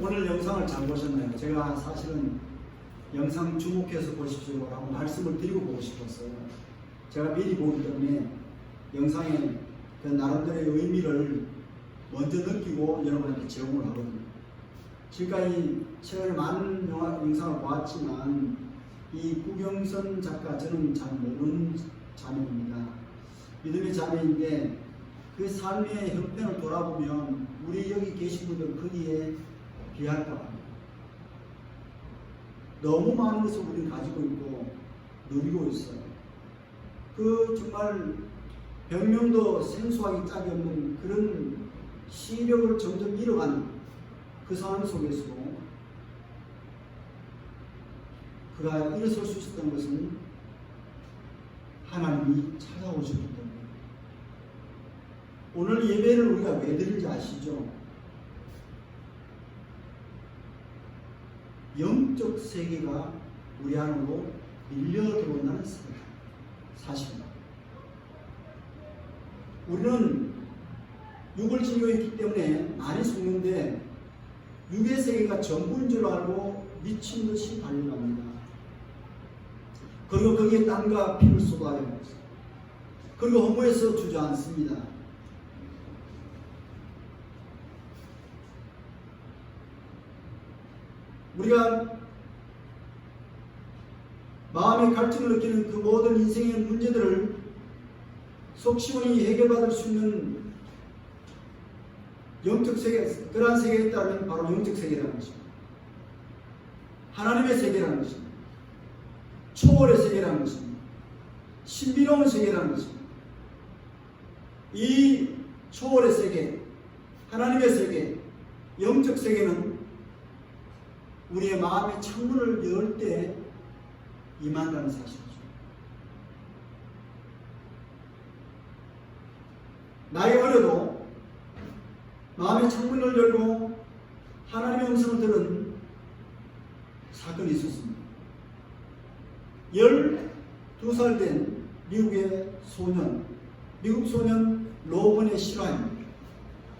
오늘 영상을 잘 보셨나요? 제가 사실은 영상 주목해서 보십시오라고 말씀을 드리고 보고 싶었어요. 제가 미리 보기 때문에 영상의 그 나름대로의 의미를 먼저 느끼고 여러분한테 제공을 하거든요. 지금까지 최근에 많은 영상을 보았지만 이 구경선 작가, 저는 잘 모르는 자매입니다. 믿음의 자매인데 그 삶의 형편을 돌아보면 우리 여기 계신 분들 거기에 비할 바 합니다. 너무 많은 것을 우리는 가지고 있고 누리고 있어요. 그 정말 병명도 생소하기 짝이 없는 그런 시력을 점점 잃어가는 그 상황 속에서도 그가 일어설 수 있었던 것은 하나님이 찾아오셨기 때문에. 오늘 예배를 우리가 왜 드리는지 아시죠? 영적 세계가 우리 안으로 밀려 들어온다는 사실입니다. 우리는 육을 지니고 있기 때문에 많이 속는데 육의 세계가 전부인 줄 알고 미친 듯이 달려갑니다. 그리고 거기에 땀과 피를 쏟아요. 그리고 허무해서 주저앉습니다. 우리가 마음의 갈증을 느끼는 그 모든 인생의 문제들을 속 시원히 해결받을 수 있는 영적 세계, 그러한 세계에 있다면 바로 영적 세계라는 것입니다. 하나님의 세계라는 것입니다. 초월의 세계라는 것입니다. 신비로운 세계라는 것입니다. 이 초월의 세계, 하나님의 세계, 영적 세계는 우리의 마음의 창문을 열 때 임한다는 사실이죠. 나이 어려도 마음의 창문을 열고 하나님의 음성을 들은 사건이 있었습니다. 12살 된 미국의 소년, 미국 소년 로번의 실화입니다.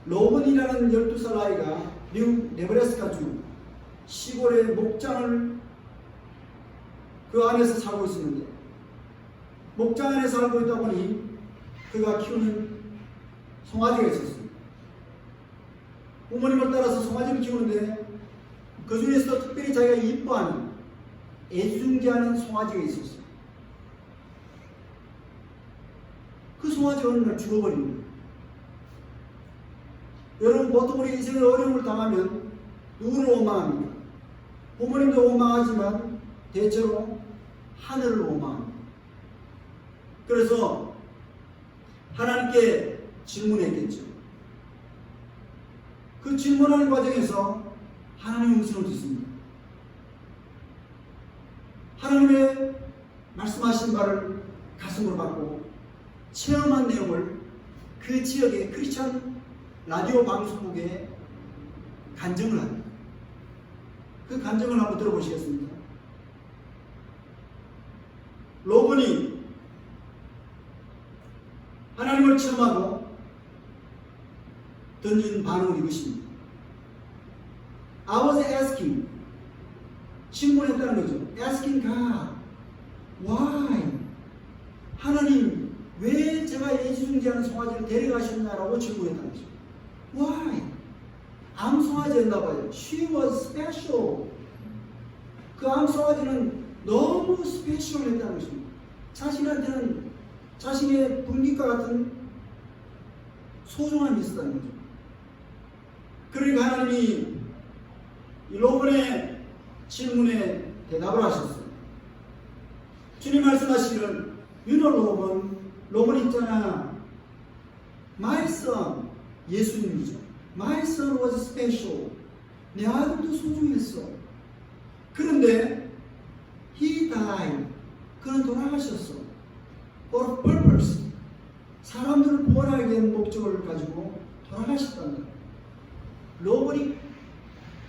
로번이라는 12살 아이가 미국 네브라스카주 시골의 목장을 그 안에서 살고 있었는데, 목장 안에 살고 있다 보니 그가 키우는 송아지가 있었습니다. 부모님을 따라서 송아지를 키우는데 그 중에서 특별히 자기가 이뻐하는 애중지하는 송아지가 있었어요. 그 송아지가 어느 날 죽어버린 거예요. 여러분, 보통 우리 인생의 어려움을 당하면 누구를 원망합니까? 부모님도 원망하지만 대체로 하늘을 원망합니다. 그래서 하나님께 질문했겠죠. 그 질문하는 과정에서 하나님의 음성을 듣습니다. 하나님의 말씀하신 바를 가슴으로 받고 체험한 내용을 그 지역의 크리스천 라디오 방송국에 간증을 합니다. 그 간증을 한번 들어보시겠습니까? 로번이 하나님을 체험하고 던진 반응은 이것입니다. I was asking, 질문했다는 거죠. Asking God, why? 하나님, 왜 제가 애지중지하는 송아지를 데려가셨나라고 질문했다는 거죠. Why? 암송아지였나봐요. She was special. 그 암송아지는 너무 스페셜했다는 것입니다. 자신한테는 자신의 분깃과 같은 소중함이 있었다는 거죠. 그러니까 하나님이 로번의 질문에 대답을 하셨어요. 주님 말씀하시기를, You know 로번 있잖아. My son, 예수님이죠. My son was special. 내 아들도 소중했어. 그런데 He died. 그는 돌아가셨어. For a purpose. 사람들을 구원하기 위한 목적을 가지고 돌아가셨단다. 로번이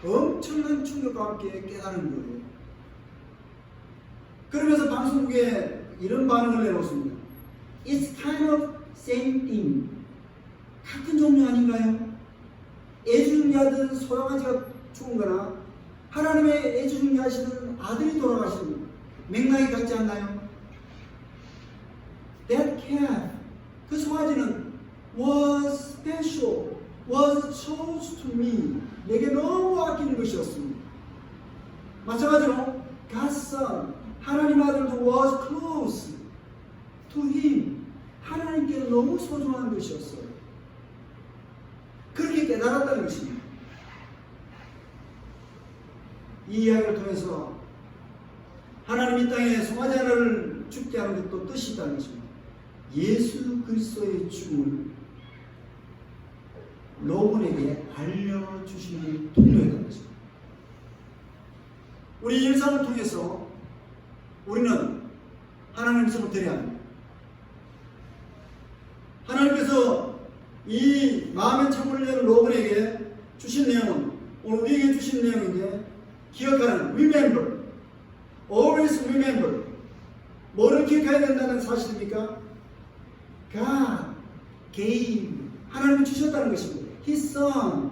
엄청난 충격과 함께 깨달은 거예요. 그러면서 방송국에 이런 반응을 내놓습니다. It's kind of same thing. 같은 종류 아닌가요? 애중지하던 소형아지가 죽은 거나 하나님의 애중하시는 아들이 돌아가신 맥락이 같지 않나요? That cat, 그 송아지는 was special, was chose to me. 내게 너무 아끼는 것이었습니다. 마찬가지로 God's son, 하나님 아들도 was close to him. 하나님께 너무 소중한 것이었어요. 그렇게 깨달았다는 것입니다. 이 이야기를 통해서 하나님 이 땅에 송아지 하나를 죽게 하는 것도 뜻이 있다는 것입니다. 예수 그리스도의 죽음을 로군에게 알려주시는 통로였다는 것입니다. 우리 일상을 통해서 우리는 하나님의 음성을 들어야 합니다. 하나님께서 이 마음의 창문을 여는 로군에게 주신 내용은 오늘 우리에게 주신 내용인데 기억하는 remember, always remember. 뭐를 기억해야 된다는 사실입니까? God gave, 하나님이 주셨다는 것입니다. His son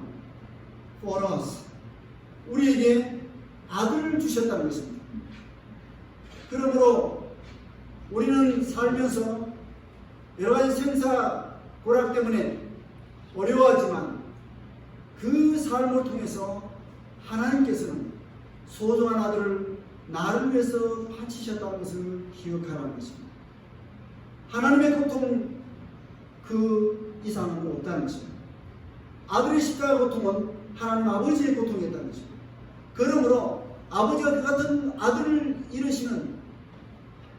for us. 우리에게 아들을 주셨다는 것입니다. 그러므로 우리는 살면서 여러 가지 생사 고락 때문에 어려워하지만 그 삶을 통해서 하나님께서는 소중한 아들을 나를 위해서 바치셨다는 것을 기억하라는 것입니다. 하나님의 고통 그 이상은 없다는 것입니다. 아들의 십자가 고통은 하나님 아버지의 고통이었다는 것입니다. 그러므로 아버지가 그 같은 아들을 잃으시는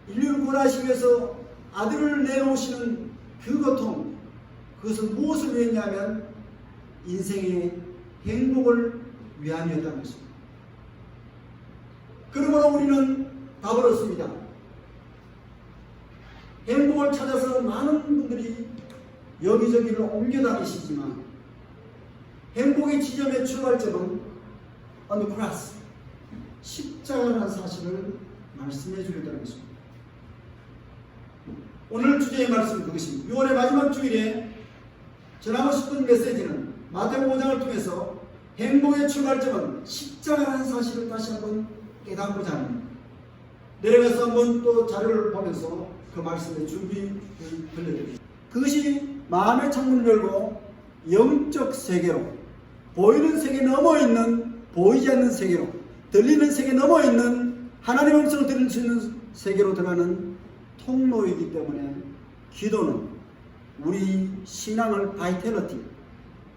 인류를 구원하시기 위해서 아들을 내놓으시는 그 고통, 그것은 무엇을 위했냐면 인생의 행복을 위함이었다는 것입니다. 그러므로 우리는 답을 얻습니다. 행복을 찾아서 많은 분들이 여기저기를 옮겨 다니시지만 행복의 지점의 출발점은 on the cross, 십자가라는 사실을 말씀해 주겠다는 것입니다. 오늘 주제의 말씀은 그것입니다. 6월의 마지막 주일에 전하고 싶은 메시지는 마태복음 5장을 통해서 행복의 출발점은 십자가라는 사실을 다시 한번 깨닫고자 합니다. 내려가서 한번 또 자료를 보면서 그 말씀의 준비를 들려드립니다. 그것이 마음의 창문을 열고 영적 세계로, 보이는 세계 넘어 있는 보이지 않는 세계로, 들리는 세계 넘어 있는 하나님의 음성을 들을 수 있는 세계로 들어가는 통로이기 때문에 기도는 우리 신앙을 바이탈리티,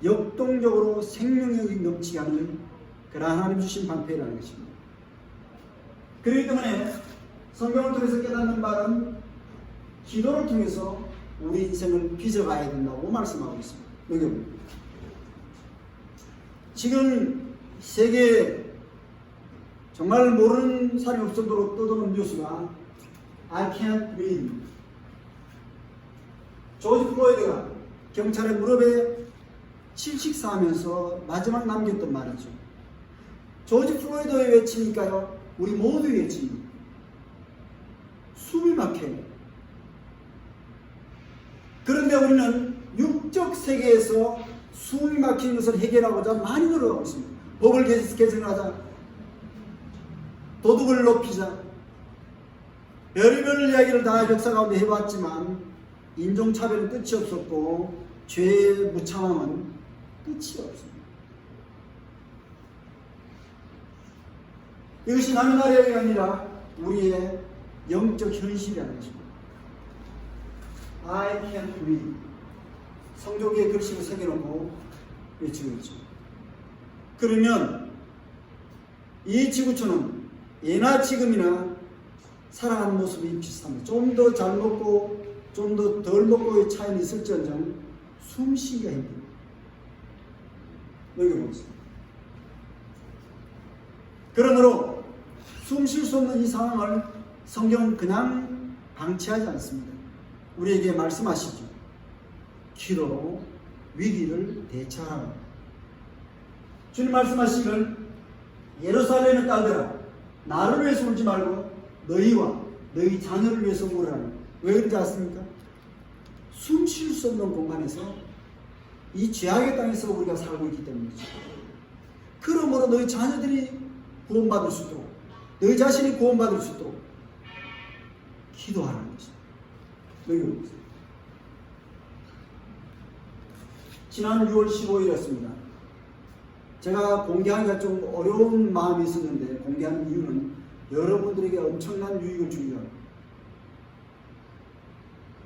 역동적으로 생명력이 넘치게 하는 그러한 하나님 주신 방패라는 것입니다. 그렇기 때문에 성경을 통해서 깨닫는 바는 기도를 통해서 우리 인생을 빚어가야 된다고 말씀하고 있습니다. 여기 지금 세계에 정말 모르는 사람이 없을 정도로 떠도는 뉴스가 I can't breathe. 조지 플로이드가 경찰의 무릎에 질식사하면서 마지막 남겼던 말이죠. 조지 플로이드의 외침이니까요, 우리 모두의 외침입니다. 숨이 막혀요. 그런데 우리는 육적 세계에서 숨이 막히는 것을 해결하고자 많이 노력하고 있습니다. 법을 개정하자, 도덕을 높이자, 별의별 이야기를 다 역사 가운데 해봤지만 인종차별은 끝이 없었고 죄의 무참함은 끝이 없습니다. 이것이 남의 나라가 아니라 우리의 영적 현실이라는 것입니다. I can't breathe. 성조기의 글씨를 새겨놓고 외치고 있죠. 그러면 이 지구촌은 예나 지금이나 살아가는 모습이 비슷합니다. 좀 더 잘 먹고 좀 더 덜 먹고의 차이는 있을지언정 숨쉬기가 힘듭니다. 여기 보세요. 그러므로 숨 쉴 수 없는 이 상황을 성경은 그냥 방치하지 않습니다. 우리에게 말씀하시죠. 기도로 위기를 대처하라. 주님 말씀하시기를 예루살렘의 딸들아, 나를 위해서 울지 말고 너희와 너희 자녀를 위해서 울으라니. 왜 그런지 아십니까? 숨 쉴 수 없는 공간에서 이 죄악의 땅에서 우리가 살고 있기 때문이죠. 그러므로 너희 자녀들이 구원받을 수 있도록, 너희 자신이 구원받을 수 있도록 기도하라는 것입니다. 너희가 보세요. 지난 6월 15일이었습니다. 제가 공개하기가 좀 어려운 마음이 있었는데, 공개하는 이유는 여러분들에게 엄청난 유익을 주기 위함.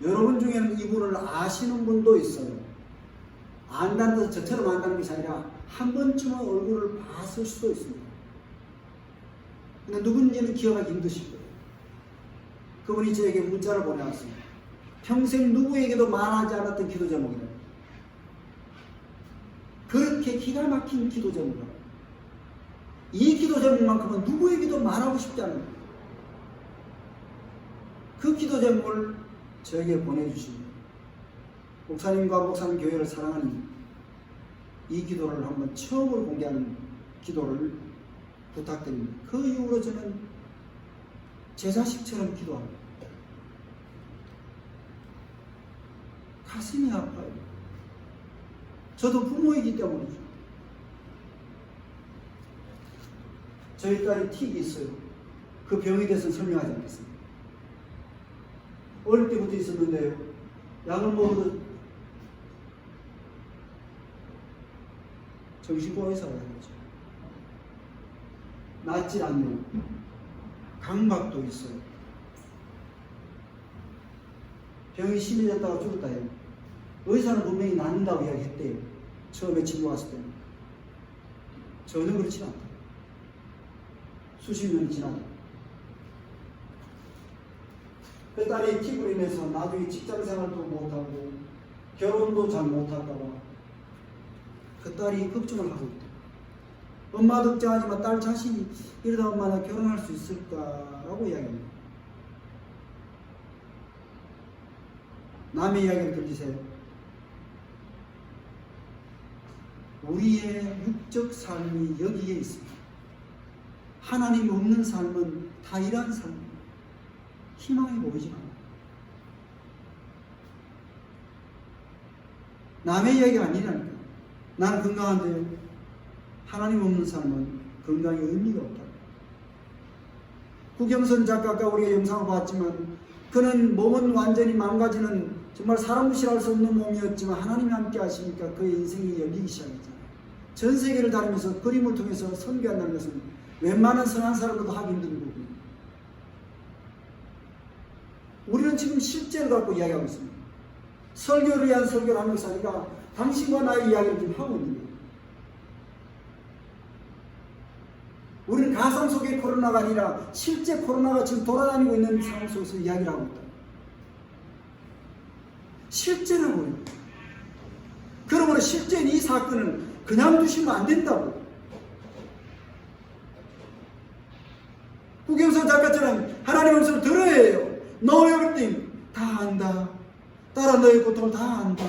여러분 중에는 이분을 아시는 분도 있어요. 안다는 것은 저처럼 안다는 것이 아니라 한 번쯤은 얼굴을 봤을 수도 있습니다. 근데 누군지는 기억하기 힘드실 거예요. 그분이 저에게 문자를 보내왔습니다. 평생 누구에게도 말하지 않았던 기도 제목이다. 그렇게 기가 막힌 기도 제목이다. 이 기도 제목만큼은 누구에게도 말하고 싶지 않은 거예요. 그 기도 제목을 저에게 보내주십니다. 목사님과 목사님 교회를 사랑하는 이 기도를 한번 처음으로 공개하는 기도를 부탁드립니다. 그 이후로 저는 제 자식처럼 기도합니다. 가슴이 아파요. 저도 부모이기 때문이죠. 저희 딸이 틱이 있어요. 그 병에 대해서는 설명하지 않겠습니다. 어릴 때부터 있었는데요. 약을 먹어도 정신과의사가 되는 거죠. 낫질 않네요. 강박도 있어요. 병이 심해졌다가 죽었다 해요. 의사는 분명히 낫는다고 이야기했대요. 처음에 치료 왔을 때는. 전혀 그렇지 않다. 수십 년이 지나다. 그 딸이 틱으로 인해서 나중에 직장생활도 못하고 결혼도 잘 못할까봐 그 딸이 걱정을 하고 있다. 엄마도 걱정하지만 딸 자신이 이러다 엄마나 결혼할 수 있을까라고 이야기합니다. 남의 이야기를 들으세요. 우리의 육적 삶이 여기에 있습니다. 하나님 없는 삶은 다 이러한 삶입니다. 희망이 보이지 않아요. 남의 이야기가 아니라니까. 나는 건강한데 하나님 없는 삶은 건강에 의미가 없다. 구경선 작가가 우리가 영상을 봤지만 그는 몸은 완전히 망가지는 정말 사람 무시할 수 없는 몸이었지만 하나님이 함께 하시니까 그의 인생이 열리기 시작했잖아요. 전 세계를 다니면서 그림을 통해서 선교한다는 것은 웬만한 선한 사람들도 하기 힘든 거고요. 우리는 지금 실제를 갖고 이야기하고 있습니다. 설교를 위한 설교를 하는 것이 아니라 당신과 나의 이야기를 지금 하고 있는 거예요. 우리는 가상 속의 코로나가 아니라 실제 코로나가 지금 돌아다니고 있는 상황 속에서 이야기를 하고 있다. 실제라고요. 그러므로 실제인 이 사건은 그냥 두시면 안 된다고. 구경선 작가처럼 하나님의 말씀을 들어야 해요. Know everything. 다 안다. 따라 너의 고통을 다 안다.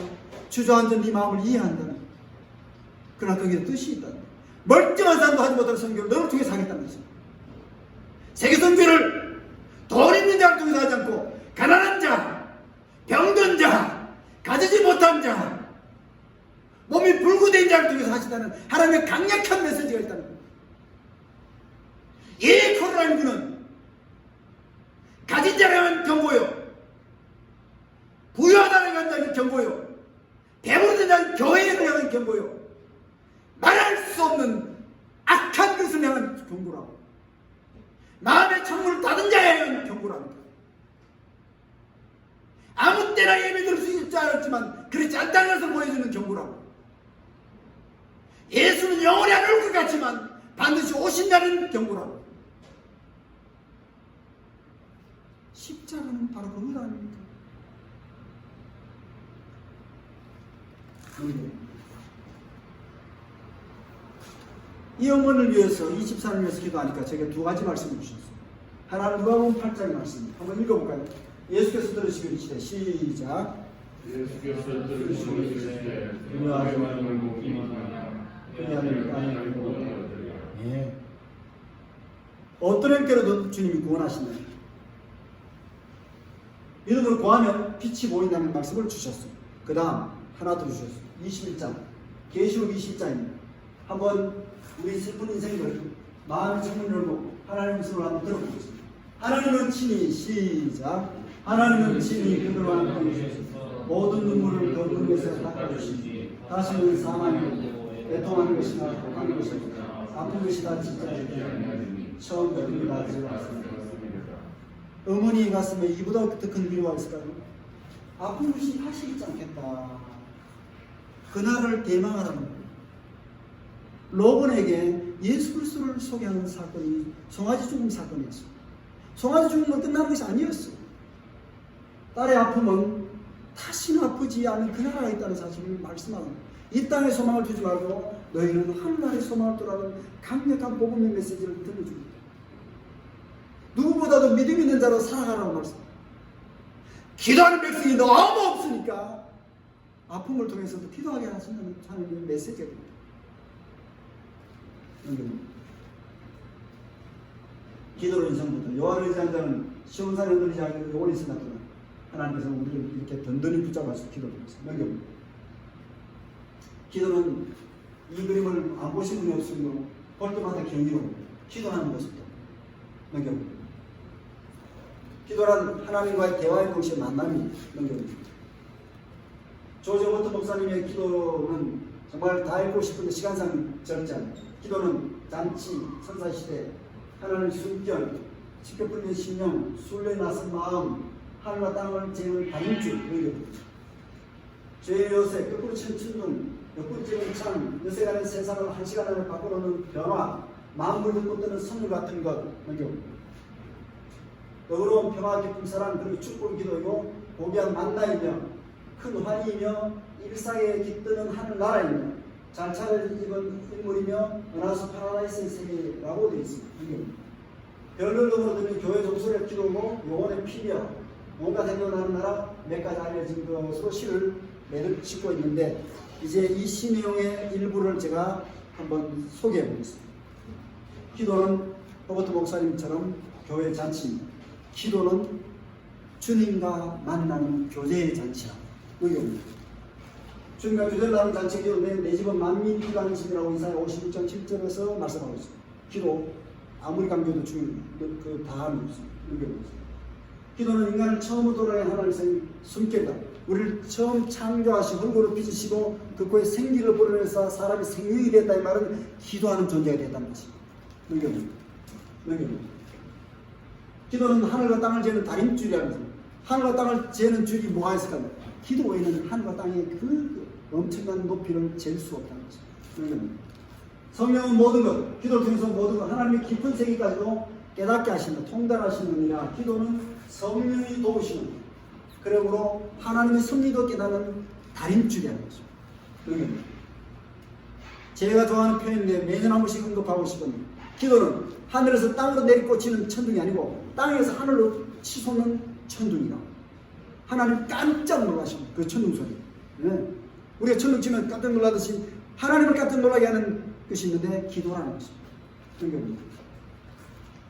주저앉은 네 마음을 이해한다. 그러나 거기에 뜻이 있다. 멀쩡한 사람도 하지 못하는 선교를 너를 통해서 하겠다는 것입니다. 세계 선교를 돈 있는 자를 통해서 하지 않고 가난한 자, 병든 자, 가지지 못한 자, 몸이 불구된 자를 통해서 하시다는 하나님의 강력한 메시지가 있다는 겁니다. 이 코로나19는 가진 자라는 경고요, 부유하다는 자는 경고요, 배부른 자는 교회에 대한 경고요, 말할 수 없는 악한 것을 향한 경고라고, 마음의 창문을 닫은 자에 대한 경고랍니다. 아무 때나 예배드릴 수 있지 않았지만 그렇지 않다는 것을 보여주는 경고라고. 예수는 영원히 안 올 것 같지만 반드시 오신다는 경고라고. 십자가는 바로 그것 아닙니까? 이 어머니를 위해서 24를 위해서 기도하니까 제가 두 가지 말씀을 주셨어요. 하나는 누가복음 8장의 말씀입니다. 한번 읽어볼까요? 예수께서 들으시기를 이르시되 시작. 예수께서 들으시기를 그리하여 예. 어떤 형태로도 주님이 구원하시나요? 믿음으로 구하면 빛이 보인다는 말씀을 주셨어요. 그 다음 하나 더 주셨어요. 21장 계시록 20장입니다. 한번 우리 슬픈 인생들 마음의 창문을 열고 하나님의 말씀을 한번 들어보겠습니다. 하나님은 친히 시작. 하나님은 친히 그들과 함께 계셔서 모든 눈물을 그 눈에서 닦아주시니 다시는 사망이고 애통하는 것이나 독하는 것이나 아픈 것이다 진짜 처음 들립니다. 어머니의 가슴에 이보다 더 큰 위로가 있을까요? 아픈 것이 다시 있지 않겠다. 그날을 대망하다는 거예요. 로본에게 예수 그리스도를 소개하는 사건이 송아지 죽음 사건이었어요. 송아지 죽음은 끝나는 것이 아니었어요. 딸의 아픔은 다시는 아프지 않은 그 나라가 있다는 사실을 말씀하는 거예요. 이 땅에 소망을 두지 말고 너희는 하늘나라의 소망을 두라는 강력한 복음의 메시지를 들려줍니다. 누구보다도 믿음 있는 자로 살아가라고 말씀합니다. 기도하는 백성이 너무 없으니까 아픔을 통해서도 기도하게 하시는 하나님의 메시지입니다. 기도로 인성부터 요한을 의지한 자는 시온산에 흔들리지 않고 영원히 있으나도다. 하나님께서 우리를 이렇게 든든히 붙잡아서 기도를 했습니다. 기도는 이 그림을 안 보신 분이 없으므로 볼 때마다 경이로 기도하는 모습도 넘겨봅니다. 기도란 하나님과의 대화의 동시에 만남이 넘겨봅니다. 조지 워터 목사님의 기도는 정말 다 읽고 싶은데 시간상 적지 않아요. 기도는 잔치, 선사시대, 하나님의 숨결, 지켜풀린 심령, 순례에 나선 마음, 하늘과 땅을 재는 다림줄, 넘겨봅니다. 죄의 요새, 거꾸로 친 천둥, 옆구리 찌는 창, 요새간의 세상을 한 시간 안에 바꿔놓는 변화, 마음을 듣고 뜨는 선물 같은 것 넘겨봅니다. 너그러운 평화 깊은 사랑, 그리고 축복의 기도이고 고귀한 만나이며 큰 환희이며 일상에 깃드는 하늘나라이며 잘 차려입은 인물이며 은하수 파라다이스의 세계라고 되어 있습니다. 별을 넘어들면 교회 종소리의 기도고 영혼의 피며 뭔가 생겨나는 나라 몇 가지 알려진 것으로 시를 매듭 짓고 있는데 이제 이 시 내용의 일부를 제가 한번 소개해 보겠습니다. 기도는 로버트 목사님처럼 교회 잔치입니다. 기도는 주님과 만나는 교제의 잔치라고 의견입니다. 주님과 교제를 하는 잔치인데 내 집은 만민이 관심이라고 이사야 56장 7절에서 말씀하고 있습니다. 기도 아무리 강조도 주님 그 다음이 의견입니다. 기도는 인간을 처음으로 돌아낸 하나님의 숨결이다. 우리를 처음 창조하시고 흙으로 빚으시고 그 코에 생기를 불어내서 사람이 생명이 됐다. 이 말은 기도하는 존재가 됐다는 것입니다. 의견입니다. 기도는 하늘과 땅을 재는 다림줄이라는 것입니다. 하늘과 땅을 재는 줄이 뭐가 있을까? 기도 외에는 하늘과 땅의 그 엄청난 높이를 잴 수 없다는 것입니다. 성령은 모든 것, 기도를 통해서 모든 것, 하나님의 깊은 세계까지도 깨닫게 하신다, 통달하시느니라. 기도는 성령이 도우시는, 그러므로 하나님의 섭리도 깨닫는 다림줄이라는 것입니다. 제가 좋아하는 표현인데 매년 한 번씩 언급하고 싶은 기도는 하늘에서 땅으로 내리꽂히는 천둥이 아니고 땅에서 하늘로 치솟는 천둥이다. 하나님 깜짝 놀라시는 그 천둥 소리. 네. 우리가 천둥 치면 깜짝 놀라듯이 하나님을 깜짝 놀라게 하는 것이 있는데 기도라는 것입니다.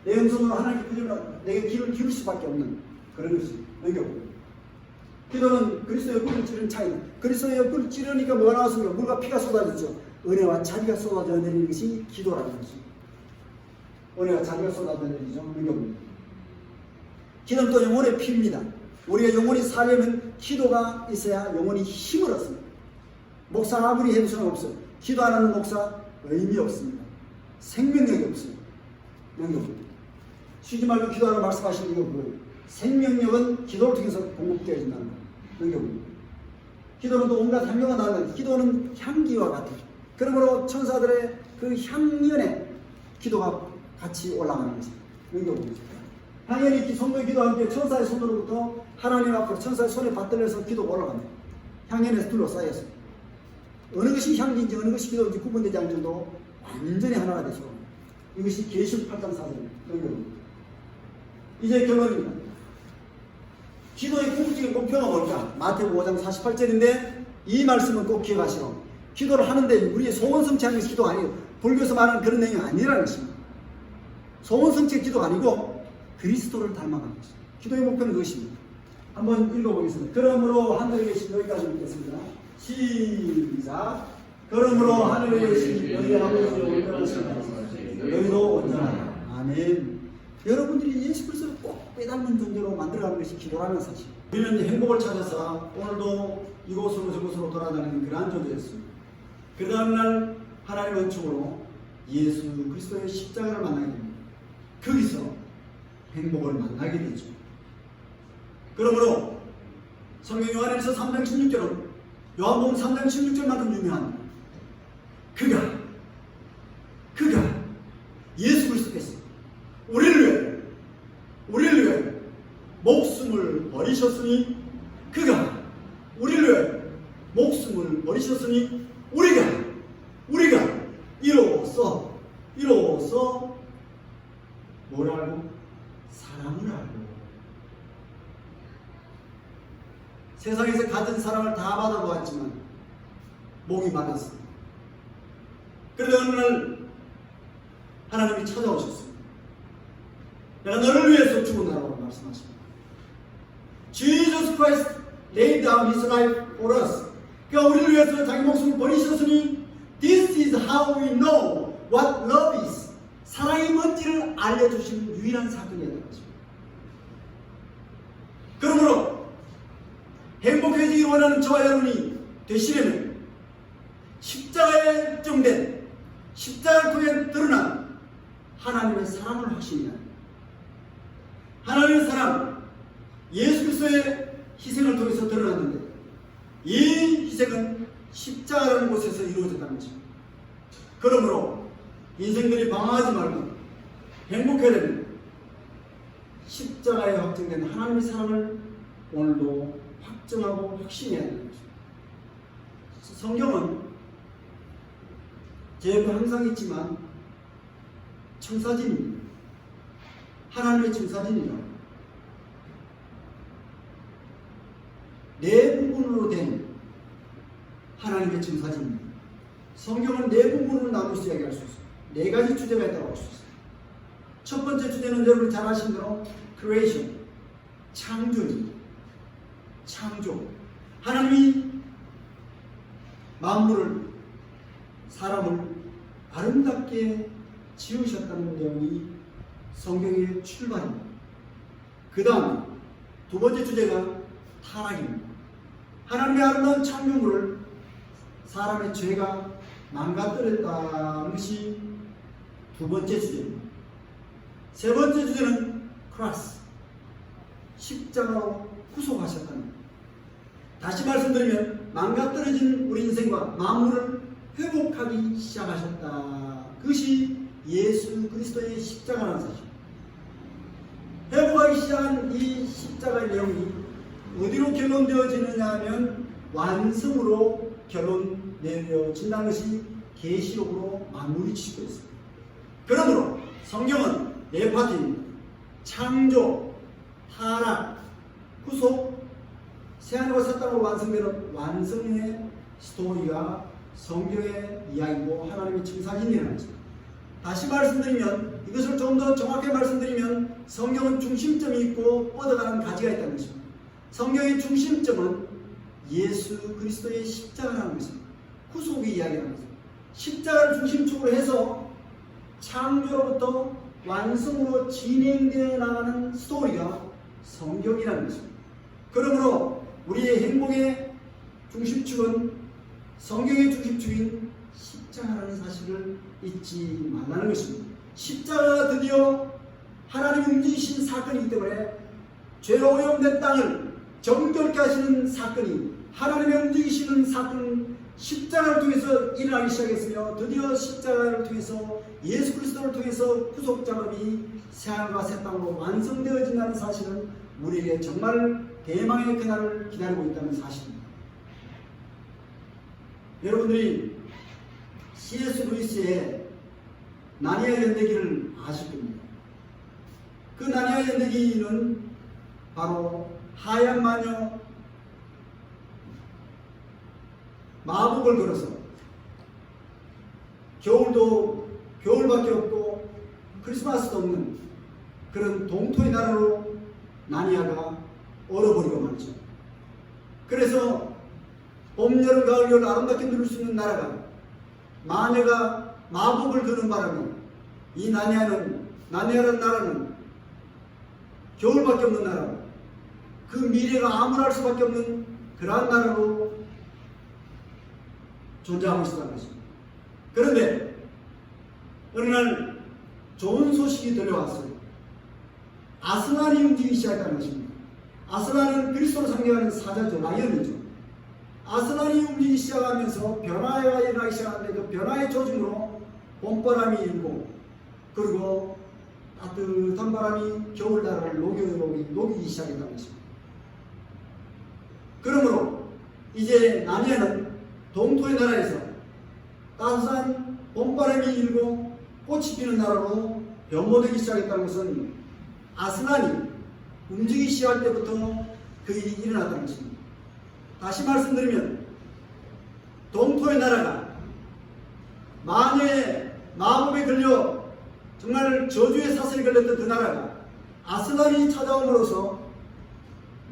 내 음성으로 하나님께 내게 귀를 기울 수밖에 없는 그런 것입니다. 기도는 그리스도의 옆구리를 찌르는 차이다. 그리스도의 옆구리를 찌르니까 뭐가 나왔습니까? 물과 피가 쏟아졌죠. 은혜와 자비가 쏟아져 내리는 것이 기도라는 것입니다. 은혜와 자비가 쏟아져 내리죠. 기도는 또 영혼의 피입니다. 우리가 영혼이 살려면 기도가 있어야 영혼이 힘을 얻습니다. 목사 아무리 해도 소용없어요. 기도 안 하는 목사 의미 없습니다. 생명력이 없어요. 쉬지 말고 기도하라고 말씀하신 이유가 뭐예요? 생명력은 기도를 통해서 공급되어진다는 거예요. 기도는 또 온갖 향료가 나는데 기도는 향기와 같아요. 그러므로 천사들의 그 향연에 기도가 같이 올라가는 것입니다. 향연이 성도의 기도와 함께 천사의 손으로부터 하나님 앞으로 천사의 손에 받들려서 기도가 올라갑니다. 향연에서 둘러싸여서 어느 것이 향기인지 어느 것이 기도인지 구분되지 않을 정도로 완전히 하나가 되죠. 이것이 계시록 8장 4절입니다. 이제 결론입니다. 기도의 궁극적인 목표가 뭘까? 마태복음 5장 48절인데 이 말씀은 꼭 기억하시고 기도를 하는데 우리의 소원 성취하는 것이 기도가 아니에요. 불교에서 말하는 그런 내용이 아니라는 것입니다. 소원 성취의 기도가 아니고 그리스도를 닮아가는 것입니다. 기도의 목표는 그것입니다. 한번 읽어보겠습니다. 그러므로 하늘에 계신 여기까지 읽겠습니다. 시작. 그러므로 하늘에 계신 너희 아버지의 온전하신 너희도 온전하라. 아멘. 여러분들이 예수 그리스도를 꼭 빼닮는 존재로 만들어가는 것이 기도라는 사실. 우리는 행복을 찾아서 오늘도 이곳으로 저곳으로 돌아다니는 그러한 존재였습니다. 그 다음날 하나님의 은총으로 예수 그리스도의 십자가를 만나게 됩니다. 거기서 행복을 만나게 되죠. 그러므로 성경 요한일서 3장 16절은 요한복음 3장 16절만큼 유명합니다. 그가 예수 그리스도께서 우리를 위하여 목숨을 버리셨으니 그가 우리를 위하여 목숨을 버리셨으니 우리가 이로써 뭘 알고? 사랑을 알고. 세상에서 가진 사랑을 다 받아보았지만 목이 많았습니다. 그런데 어느 날 하나님이 찾아오셨습니다. 내가 너를 위해서 죽었다라고 말씀하십니다. Jesus Christ laid down His life for us. 그가 우리를 위해서 자기 목숨을 버리셨으니 This is how we know what love is. 사랑이 뭔지를 알려주신 유일한 사건이었던 것입니다. 그러므로 행복해지기 원하는 저와 여러분이 되시려면 십자가에 정된 십자가를 통해 드러난 하나님의 사랑을 확신해야 합니다. 하나님의 사랑, 예수 그리스도의 희생을 통해서 드러났는데 이 희생은 십자가라는 곳에서 이루어졌다는 것입니다. 그러므로 인생들이 방황하지 말고 행복하려면 십자가에 확정된 하나님의 사랑을 오늘도 확정하고 확신해야 하는 것입니다. 성경은 제 옆에 항상 있지만 청사진입니다. 하나님의 청사진이라고. 네 부분으로 된 하나님의 청사진입니다. 성경은 네 부분으로 나눠서 이야기할 수 있습니다. 네 가지 주제가 있다고 할 수 있습니다. 첫 번째 주제는 여러분 잘 아시는 대로 creation, 창조입니다. 창조. 하나님이 만물을, 사람을 아름답게 지으셨다는 내용이 성경의 출발입니다. 그 다음에 두 번째 주제가 타락입니다. 하나님의 아름다운 창조물을 사람의 죄가 망가뜨렸다는 것이 두 번째 주제입니다. 세 번째 주제는 크로스, 십자가로 구속하셨다는 것. 다시 말씀드리면 망가뜨려진 우리 인생과 만물을 회복하기 시작하셨다. 그것이 예수 그리스도의 십자가라는 사실입니다. 회복하기 시작한 이 십자가의 내용이 어디로 결론되어지느냐 하면 완성으로 결론 내려진다는 것이 계시록으로 마무리 짓고 있습니다. 그러므로 성경은 네 파트입니다. 창조, 타락, 구속, 새하늘과 새 땅으로 완성되는 완성의 스토리가 성경의 이야기고 하나님의 청사진이라는 것입니다. 다시 말씀드리면, 이것을 좀 더 정확하게 말씀드리면 성경은 중심점이 있고 뻗어가는 가지가 있다는 것입니다. 성경의 중심점은 예수 그리스도의 십자가라는 것입니다. 구속의 이야기라는 것입니다. 십자가를 중심축으로 해서 창조로부터 완성으로 진행되어 나가는 스토리가 성경이라는 것입니다. 그러므로 우리의 행복의 중심축은 성경의 중심축인 십자가라는 사실을 잊지 말라는 것입니다. 십자가가 드디어 하나님이 움직이신 사건이기 때문에 죄로 오염된 땅을 정결케 하시는 사건이 하나님의 움직이시는 사건, 십자가를 통해서 일어나기 시작했으며 드디어 십자가를 통해서 예수 그리스도를 통해서 구속 작업이 새하늘과 새 땅으로 완성되어진다는 사실은 우리에게 정말 대망의 그날을 기다리고 있다는 사실입니다. 여러분들이 C.S. 루이스의 나니아 연대기를 아실 겁니다. 그 나니아 연대기는 바로 하얀 마녀 마법을 걸어서 겨울도 겨울밖에 없고 크리스마스도 없는 그런 동토의 나라로 나니아가 얼어버리고 말죠. 그래서 봄, 여름, 가을, 겨울 아름답게 누릴 수 있는 나라가 마녀가 마법을 거는 바람에 이 나냐라는 나라는 겨울밖에 없는 나라고 그 미래가 암울할 수밖에 없는 그러한 나라로 존재하고 있었다는 것입니다. 그런데 어느 날 좋은 소식이 들려왔어요. 아스란이 움직이기 시작했다는 것입니다. 아스란은 그리스도를 상징하는 사자죠. 라이언이죠. 아스란이 움직이기 시작하면서 변화가 일어나기 시작하는데 그 변화의 조짐으로 봄바람이 일고 그리고 따뜻한 바람이 겨울나라를 녹이기 시작했다는 것입니다. 그러므로 이제 나니아는 동토의 나라에서 따뜻한 봄바람이 일고 꽃이 피는 나라로 변모되기 시작했다는 것은 아스란이 움직이기 시작할 때부터 그 일이 일어났다는 것입니다. 다시 말씀드리면 동토의 나라가 마녀의 마법에 걸려 정말 저주의 사슬에 걸렸던 그 나라가 아스란이 찾아옴으로써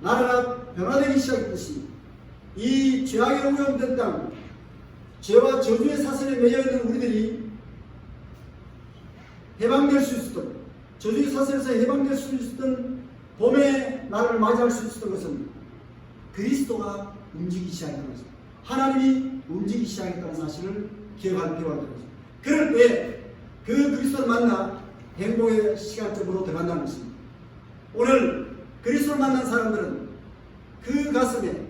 나라가 변화되기 시작했듯이 이 죄악의 오염된 땅, 죄와 저주의 사슬에 매여있는 우리들이 해방될 수 있었던, 저주의 사슬에서 해방될 수 있었던 봄의 날을 맞이할 수 있었던 것은 그리스도가 움직이기 시작했다는 것입니다. 하나님이 움직이기 시작했다는 사실을 기억할 필요가 있다는 것입니다. 그럴 때 그 그리스도를 만나 행복의 시간점으로 들어간다는 것입니다. 오늘 그리스도를 만난 사람들은 그 가슴에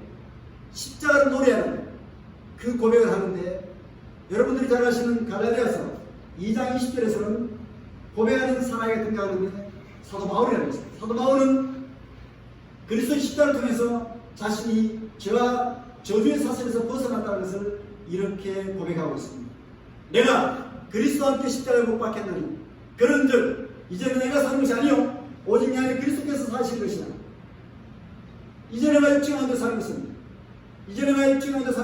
십자가를 노래하는 그 고백을 하는데 여러분들이 잘 아시는 갈라디아서 2장 20절에서는 고백하는 사랑에 등장하는데 사도 바울이라는 것입니다. 사도 바울은 그리스도의 십자가를 통해서 자신이 죄와 저주의 사슬에서 벗어났다는 것을 이렇게 고백하고 있습니다. 내가 그리스도와 함께 십자가에 못 박혔느니 그런즉 이제는 내가 사는 것이 아니요 오직 내 안에 그리스도께서 사시는 것이라. 이제 내가 육체 가운데 사는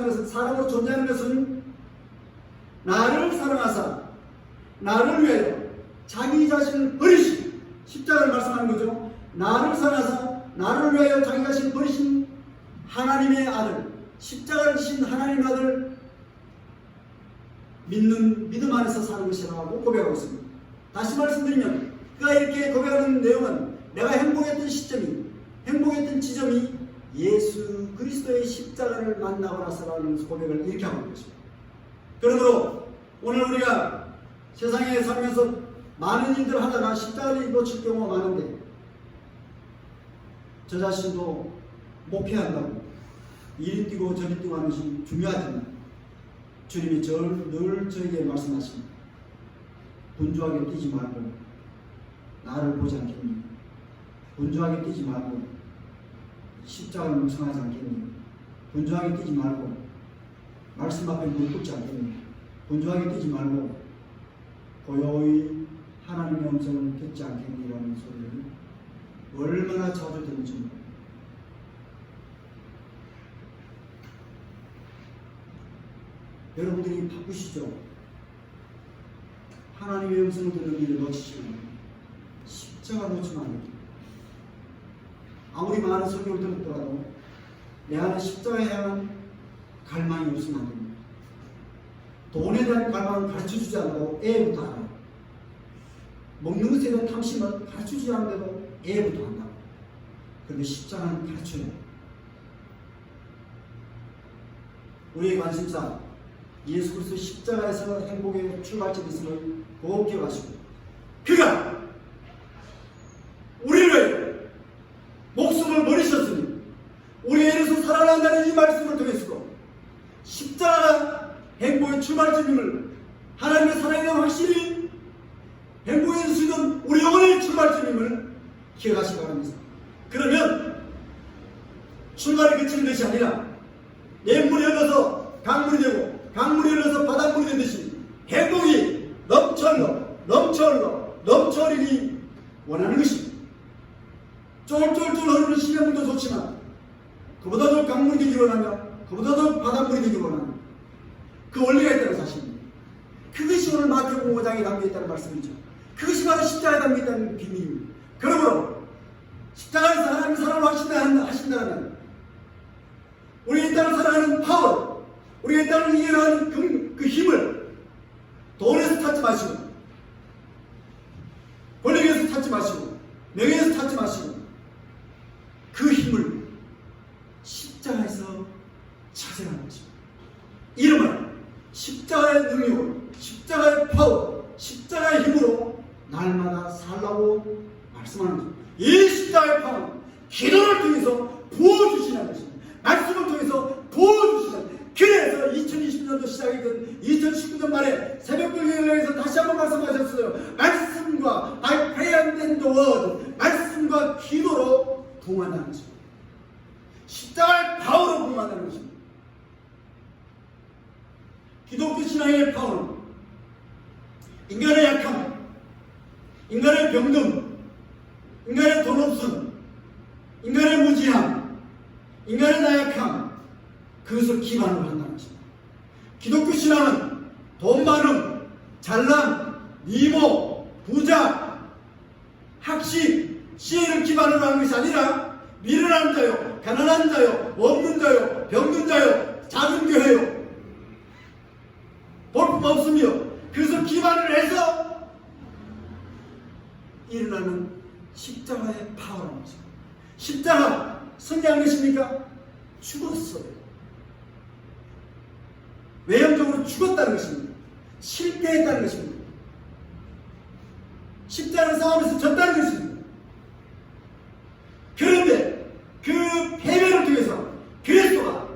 것은 사람으로 존재하는 것은 나를 사랑하사 나를 위하여 자기 자신을 버리신 십자가를 말씀하는 거죠. 나를 사랑하사 나를 위하여 자기 자신을 버리신 하나님의 아들, 십자가를 지신 하나님의 아들 믿는 믿음 안에서 사는 것이라고 고백하고 있습니다. 다시 말씀드리면 그가 이렇게 고백하는 내용은 내가 행복했던 시점이, 행복했던 지점이 예수 그리스도의 십자가를 만나고 나서라는 고백을 이렇게 하고 있는 것입니다. 그러므로 오늘 우리가 세상에 살면서 많은 일들을 하다가 십자가를 놓칠 경우가 많은데 저 자신도 목회한다고 이리 뛰고 저리 뛰고 하는 것이 중요하지만 주님이 늘 저에게 말씀하십니다. 분주하게 뛰지 말고 나를 보지 않겠니? 분주하게 뛰지 말고 십자가를 묵상하지 않겠니? 분주하게 뛰지 말고 말씀 앞에 무릎 꿇지 않겠니? 분주하게 뛰지 말고 고요히 하나님의 음성을 듣지 않겠니라는 소리를 얼마나 자주 듣는지 모릅니다. 여러분들이 바쁘시죠? 하나님의 음성을 듣는 일을 놓치시면 십자가 놓치면 안 됩니다. 아무리 많은 설교를 들었더라도 내 안에 십자가에 향한 갈망이 없으면 안 됩니다. 돈에 대한 갈망을 가르쳐주지 않고 애부터 알아요. 먹는 것에 대한 탐심을 가르쳐주지 않는데도 애부터 한다고. 그런데 십자가는 가르쳐야 돼요. 우리의 관심사 예수 그리스도 십자가에서 행복의 출발점이 있음을 꼭 기억하시고 그가 우리를 목숨을 버리셨으니 우리에 대해서 살아난다는 이 말씀을 통해서도 십자가가 행복의 출발점임을 하나님의 사랑에 대한 확실히 행복해 주시는 우리 영혼의 출발점임을 기억하시기 바랍니다. 그러면 출발이 그치는 것이 아니라 냇물이 흘러서 강물이 되고 강물이 흘러서 바닷물이 되듯이 행복이 넘쳐 흘리니 원하는 것입니다. 쫄쫄쫄 흐르는 시냇물도 좋지만 그보다 더 강물이 되기 원하며 그보다 더 바닷물이 되기 원하는 그 원리가 있다는 사실입니다. 그것이 오늘 마태복음 5장에 담겨있다는 말씀이죠. 그것이 바로 십자가에 담겨있다는 비밀입니다. 그러므로 십자가에서 하나님 사랑을 하신다면 우리가 이 땅을 살아가는 파워, 우리가 이 땅을 이겨나가는 그 힘을 돈에서 찾지 마시고, 권력에서 찾지 마시고, 명예에서 찾지 마시고, 그 힘을 십자가에서 찾아가는 것입니다. 이름은 십자가의 능력으로, 십자가의 파워, 십자가의 힘으로 날마다 살라고 말씀하는 것입니다. 이 십자가의 파워는 기도를 통해서 부어주시는 것입니다. 말씀을 통해서 부어주시는. 그래서 2020년도 시작이든 2019년 말에 새벽불경에서 다시 한번 말씀하셨어요. 말씀과 I pray and the word, 말씀과 기도로 부응한다는 것입니다. 십자가의 파워로 부응한다는 것입니다. 기독교 신앙의 파워는 인간의 약함, 인간의 병듦, 인간의 돈 없음, 인간의 무지함, 인간의 나약함, 그것을 기반으로 한다는 것입니다. 기독교 신앙은 돈 많음, 잘남, 미모, 부자, 학식, 지혜를 기반으로 하는 것이 아니라 미련한 자요, 가난한 자요, 없는 자요, 병든 자요, 작은 교회요, 볼품 없으며, 그것을 기반으로 해서 일어나는 십자가의 파워라는 것입니다. 십자가 승리한 것입니까? 죽었어요. 외형적으로 죽었다는 것입니다. 실패했다는 것입니다. 십자가 싸움에서 졌다는 것입니다. 그런데 그 패배를 통해서 그리스도가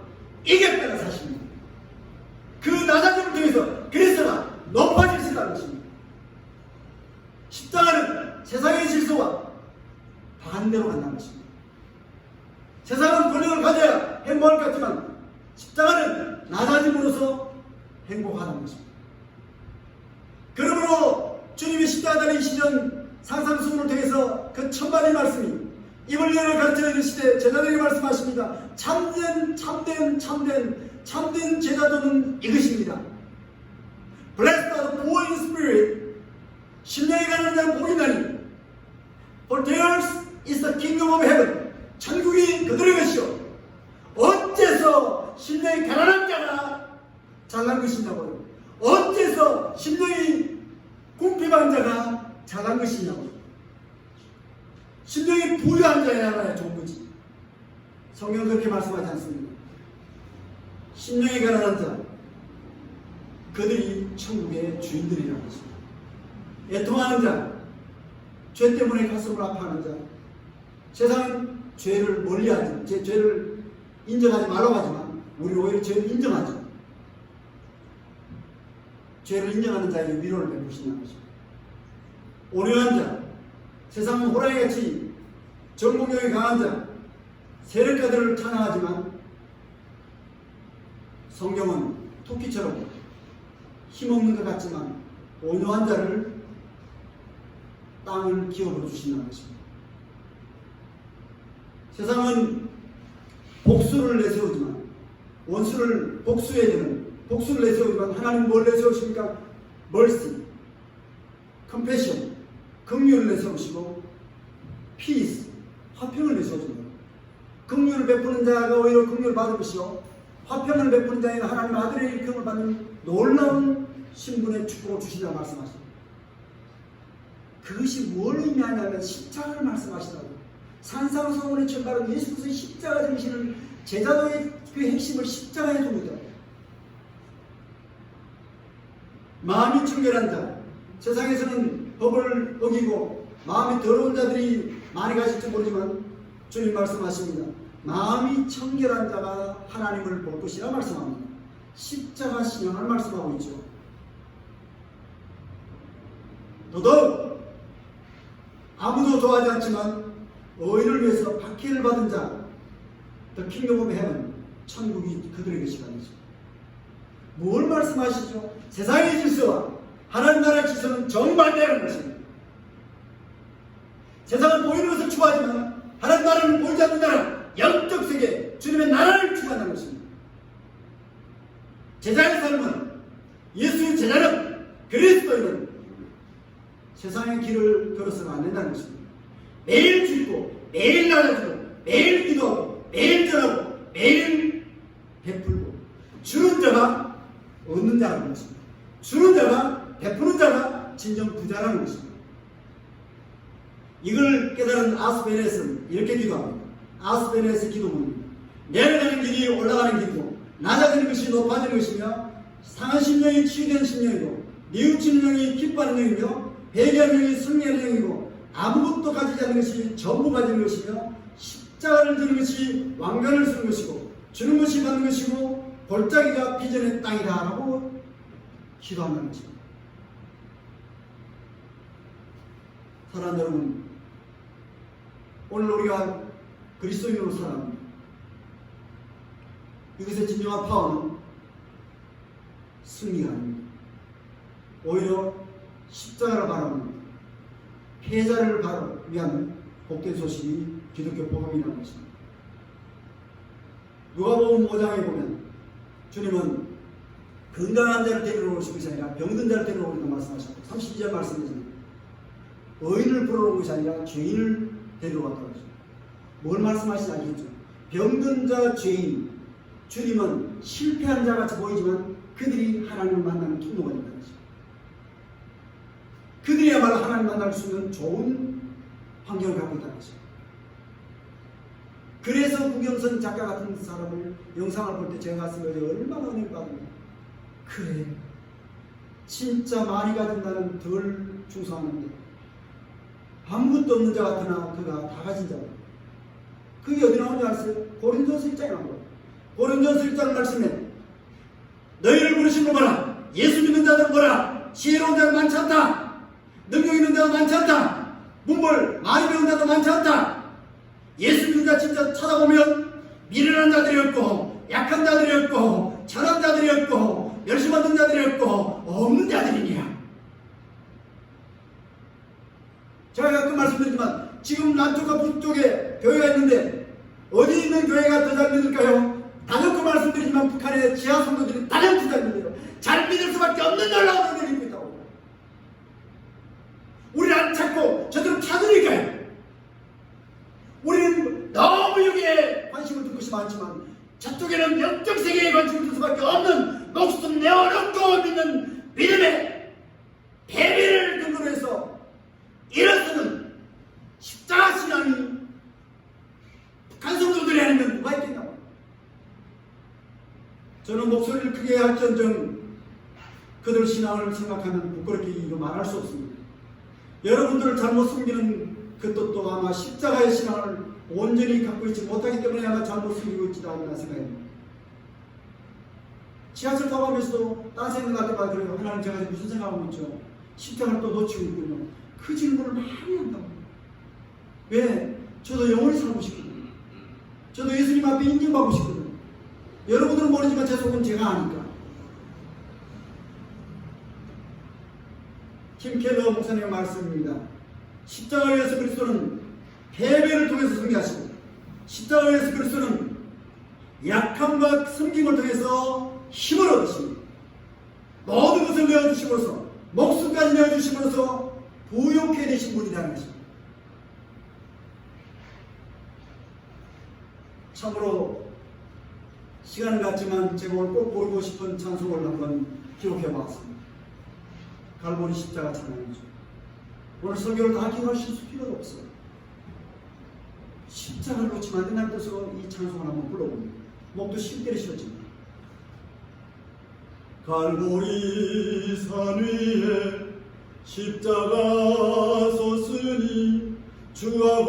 이겼다는 사실입니다. 그 낮아짐을 통해서 그리스도가 높아지시다는 것입니다. 십자가는 세상의 질서와 반대로 간다는 것입니다. 세상은 권력을 가져야 행복할 것 같지만 십자가는 낮아짐으로써 행복하다는 것입니다. 그러므로 주님이 십자가 달리시던 상상수훈을 통해서 그 천만의 말씀이 이블리를 가르쳐 이르시되 제자들에게 말씀하십니다. 참된 제자도는 이것입니다. Blessed are the poor in spirit, 심령이 가난한 자는 복이 나니, for theirs is the kingdom of heaven. 천국이 그들의 것이요. 어째서 심령이 가난한 자가 잘난 것이냐고요. 어째서 심령이 궁핍한 자가 잘난 것이냐고요. 심령이 부유한 자야말야 좋은 거지. 성경은 그렇게 말씀하지 않습니다. 심령이 가난한 자, 그들이 천국의 주인들이라는 것입니다. 애통하는 자, 죄 때문에 가슴을 아파하는 자, 세상은 죄를 멀리하지, 죄를 인정하지 말라고 하지만 우리는 오히려 죄를 인정하죠. 죄를 인정하는 자에게 위로를 베푸신다는 것입니다. 온유한 자, 세상은 호랑이같이 정복력이 강한 자, 세력가들을 찬양하지만 성경은 토끼처럼 힘없는 것 같지만 온유한 자를 땅을 기업으로 주신다는 것입니다. 세상은 복수를 내세우지만 원수를 복수해야 되는 복수를 내세우지만 하나님 뭘 내세우십니까? mercy, compassion, 긍휼을 내세우시고 peace, 화평을 내세우십니다. 긍휼을 베푸는 자가 오히려 긍휼을 받을 것이요 화평을 베푸는 자에게 하나님 아들의 일평을 받는 놀라운 신분의 축복을 주신다고 말씀하십니다. 그것이 뭘 의미하냐면 십자가를 말씀하시다고. 산상수훈의 전발은 예수 그리스도의 십자가 정신을 제자도의 그 핵심을 십자가에 둡니다. 마음이 청결한 자, 세상에서는 법을 어기고 마음이 더러운 자들이 많이 가실지 모르지만 주님 말씀하십니다. 마음이 청결한 자가 하나님을 볼 것이라 말씀합니다. 십자가 신앙을 말씀하고 있죠. 더더욱 아무도 좋아하지 않지만 의인을 위해서 박해를 받은 자, The Kingdom of Heaven, 천국이 그들의 것이라는 것입니다. 뭘 말씀하시죠? 세상의 질서와 하나님 나라의 질서는 정반대라는 것입니다. 세상은 보이는 것을 추구하지만 하나님 나라는 보이지 않는 나라, 영적 세계, 주님의 나라를 추구한다는 것입니다. 제자의 삶은, 예수의 제자는, 그리스도인은 세상의 길을 걸어서는 안 된다는 것입니다. 매일 죽고, 매일 나아지고, 매일 기도하고, 매일 전하고, 매일 베풀고, 주는 자가 얻는 자라는 것입니다. 주는 자가 베푸는 자가 진정 부자라는 것입니다. 이걸 깨달은 아스베네스는 이렇게 기도합니다. 아스베네스 기도문입니다. 내려가는 길이 올라가는 길이고 낮아지는 것이 높아지는 것이며 상한 심령이 치유되는 심령이고 뉘우치는 영이 기뻐하는 영이며 회개하는 영이 승리하는 영이고 아무것도 가지지 않는 것이 전부 가지는 것이며 십자가를 지는 것이 왕관을 쓰는 것이고 주는 것이 받는 것이고 골짜기가 비전의 땅이다 라고 기도한다는 것입니다. 사랑하는 여러분, 오늘 우리가 그리스도인으로 살아갑니다. 이것의 진정한 파워는 승리가 아닙니다. 오히려 십자가를 바라보는 패자를 위한 복된 소식이 기독교 복음이라는 것입니다. 누가복음 5장에 보면 주님은 건강한 자를 데리러 오신 것이 아니라 병든 자를 데리러 오신다고 말씀하셨고 32절 말씀에서는 의인을 불러온 것이 아니라 죄인을 데리러 왔다고 하죠. 뭘 말씀하시는지 알겠죠? 병든 자, 죄인, 주님은 실패한 자 같이 보이지만 그들이 하나님을 만나는 통로가 된다는 것입니다. 그들이야말로 하나님 만날 수 있는 좋은 환경을 갖고 있다는 것입니다. 그래서 구경선 작가 같은 사람을 영상을 볼 때 제가 갔을 때 얼마나 은혜를 받습니다. 그래, 진짜 많이 가진 나는 덜 충성하는데 아무것도 없는 자 같으나 그가 다 가진 자다. 그게 어디 나오는지 아세요? 고린도서 1장에 나옵니다. 고린도서 1장 말씀에 너희를 부르신 거 봐라. 예수 믿는 자들 보라. 지혜로운 자도 많지 않다. 능력 있는 자도 많지 않다. 문벌 많이 배운 자도 많지 않다. 예수 믿는 자 진짜 찾아보면 미련한 자들이었고 약한 자들이었고 천한 자들이었고 멸시받은 자들이었고 없는 자들이냐. 제가 가끔 말씀드리지만 지금 남쪽과 북쪽에 교회가 있는데 어디 있는 교회가 더 잘 믿을까요? 다녀고 말씀드리지만 북한의 지하 성도들이 다녀고 잘 믿어요. 잘 믿을 수밖에 없는 놀라운 은혜를 입고 있다고. 우리는 안 찾고 저들은 찾으니까요. 우리는 너무 여기에 관심을 둔 것이 많지만 저쪽에는 영적 세계에 관심을 둔 수밖에 없는 목숨 내어놓고 믿는 믿음의 패배를 근거로 해서 일어서는 십자가 신앙이 북한 성도들이 하는 건 누가 있겠나? 저는 목소리를 크게 할지언정 그들 신앙을 생각하면 부끄럽게 이거 말할 수 없습니다. 여러분들을 잘못 숨기는 그 뜻도 아마 십자가의 신앙을 온전히 갖고 있지 못하기 때문에 아마 잘못 숨기고 있지도 않나 생각합니다. 지하철 타고하면서도 딴 생각할 때마다 그래요. 하나님 제가 무슨 생각하고 있죠? 십자가를 또 놓치고 있군요. 그 질문을 많이 한다고. 왜? 저도 영원히 살고 싶거든요. 저도 예수님 앞에 인정받고 싶거든요. 여러분들은 모르지만 제 속은 제가 아니까. 팀 켈러 목사님의 말씀입니다. 십자가의 예수 그리스도는 패배를 통해서 승리하시고 십자가의 예수 그리스도는 약함과 섬김을 통해서 힘을 얻으십니다. 모든 것을 내어주심으로써 목숨까지 내어주심으로써 부욕해 되신 분이라는 것입니다. 참으로 시간은 갔지만 제가 오늘 꼭 고르고 싶은 찬송을 한번 기록해 보았습니다. 갈보리 십자가 찬양이죠. 오늘 설교를 다 기억하실 필요가 없어요. 십자가를 놓치면 안 된다는 뜻으로 이 찬송을 한번 불러봅니다. 목도 쉽게 때리시겠지만 갈보리 산 위에 십자가 섰으니 주가